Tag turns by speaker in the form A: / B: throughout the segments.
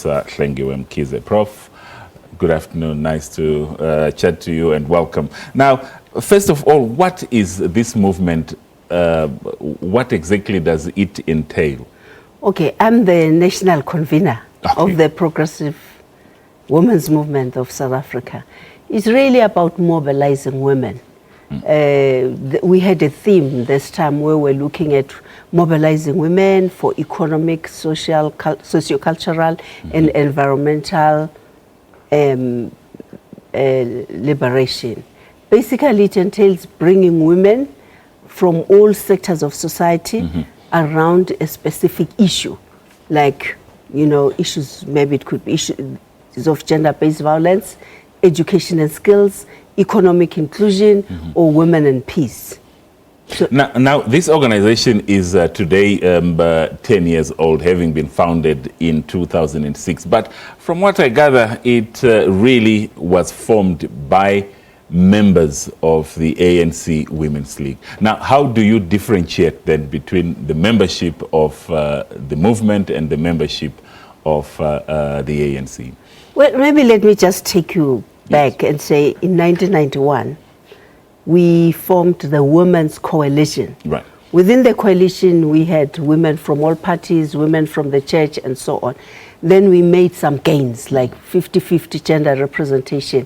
A: Dr. Hlengiwe Mkhize. Prof, good afternoon. Nice to chat to you and welcome. Now, first of all, what is this movement? What exactly does it entail?
B: Okay, I'm the national convener of the Progressive Women's Movement of South Africa. It's really about mobilizing women. We had a theme this time where we're looking at mobilizing women for economic, social, socio-cultural, and environmental liberation. Basically, it entails bringing women from all sectors of society around a specific issue, like, you know, issues, maybe it could be issues of gender-based violence, education and skills, economic inclusion, or women and peace. So
A: now this organization is today 10 years old, having been founded in 2006. But from what I gather, it really was formed by members of the ANC Women's League. Now, how do you differentiate then between the membership of the movement and the membership of the ANC?
B: Well, maybe let me just take you back and say in 1991, we formed the Women's Coalition.
A: Right.
B: Within the coalition, we had women from all parties, women from the church, and so on. Then we made some gains, like 50-50 gender representation.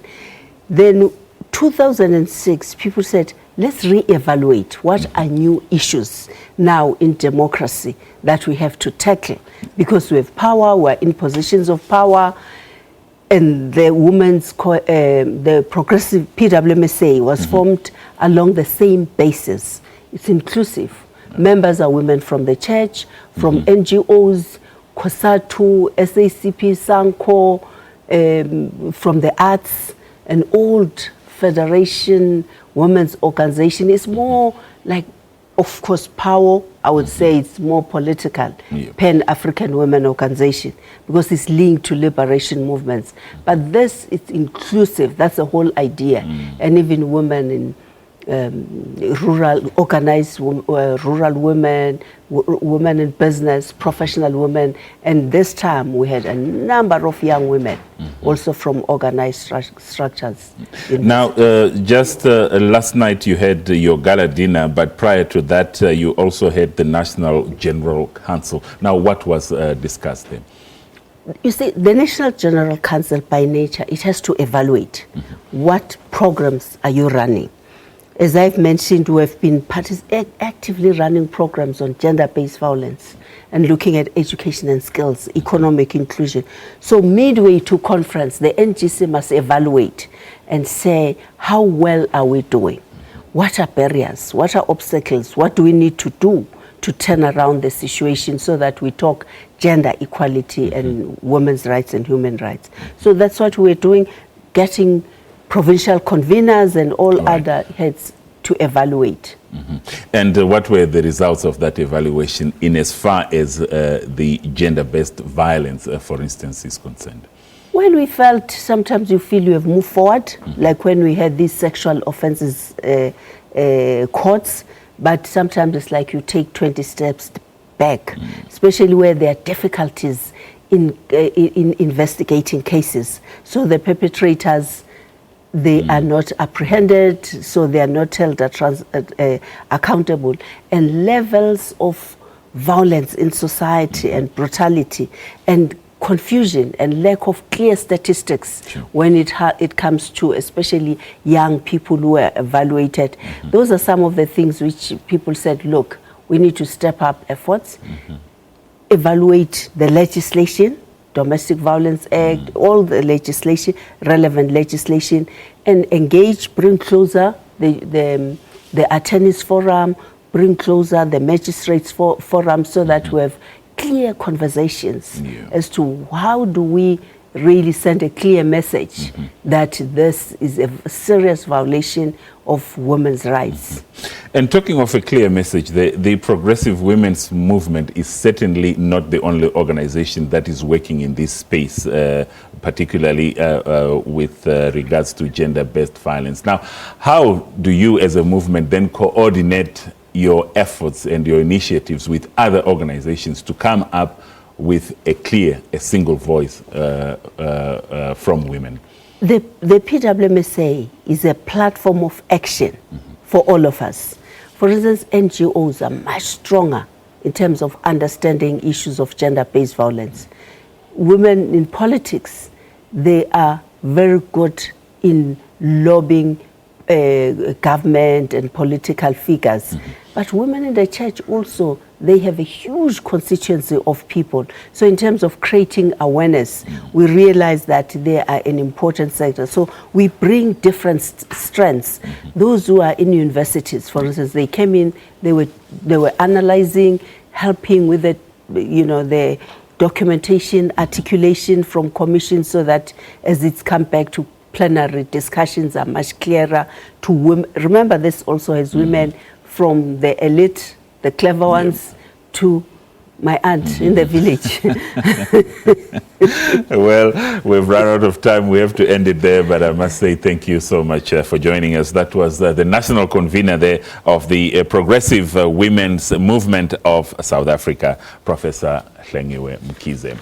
B: Then 2006, people said, let's reevaluate what are new issues now in democracy that we have to tackle, because we have power, we're in positions of power, and the the Progressive PWMSA was formed along the same basis. It's inclusive. Members are women from the church, from NGOs, COSATU, SACP, SANCO, from the arts, an old federation, women's organization. Is more like, of course, power. I would say it's more political, Pan-African Women Organization, because it's linked to liberation movements. But this is inclusive. That's the whole idea. And even women in rural, organized rural women, women in business, professional women. And this time we had a number of young women also from organized structures.
A: Now, just last night you had your gala dinner, but prior to that you also had the National General Council. Now, what was discussed there?
B: You see, the National General Council, by nature, it has to evaluate what programs are you running. As I've mentioned, we have been actively running programs on gender-based violence and looking at education and skills, economic inclusion. So midway to conference, the NGC must evaluate and say, how well are we doing? What are barriers? What are obstacles? What do we need to do to turn around the situation so that we talk gender equality and women's rights and human rights? So that's what we're doing, getting provincial conveners and all other heads to evaluate.
A: And what were the results of that evaluation in as far as the gender-based violence, for instance, is concerned?
B: Well, we felt sometimes you feel you have moved forward, like when we had these sexual offenses courts, but sometimes it's like you take 20 steps back, especially where there are difficulties in investigating cases. So the perpetrators, they are not apprehended, so they are not held accountable. And levels of violence in society and brutality and confusion and lack of clear statistics when it comes to especially young people who are evaluated. Those are some of the things which people said, look, we need to step up efforts, evaluate the legislation, Domestic Violence Act, all the legislation, relevant legislation, and engage, bring closer the attorneys forum, bring closer the magistrates forum, so that we have clear conversations as to how do we really send a clear message that this is a serious violation of women's rights.
A: And talking of a clear message, the Progressive Women's Movement is certainly not the only organization that is working in this space, particularly with regards to gender-based violence. Now, how do you as a movement then coordinate your efforts and your initiatives with other organizations to come up with a single voice from women?
B: The PWMSA is a platform of action for all of us. For instance, NGOs are much stronger in terms of understanding issues of gender-based violence. Women in politics, they are very good in lobbying government and political figures. But women in the church also, they have a huge constituency of people. So in terms of creating awareness, we realize that they are an important sector. So we bring different strengths. Those who are in universities, for instance, they came in, they were analyzing, helping with the, the documentation, articulation from commission, so that as it's come back to plenary, discussions are much clearer to women. Remember, this also has women from the elite, the clever ones, to my aunt in the village.
A: Well, we've run out of time. We have to end it there, but I must say thank you so much for joining us. That was the national convener there of the Progressive Women's Movement of South Africa, Professor Hlengiwe Mkhize.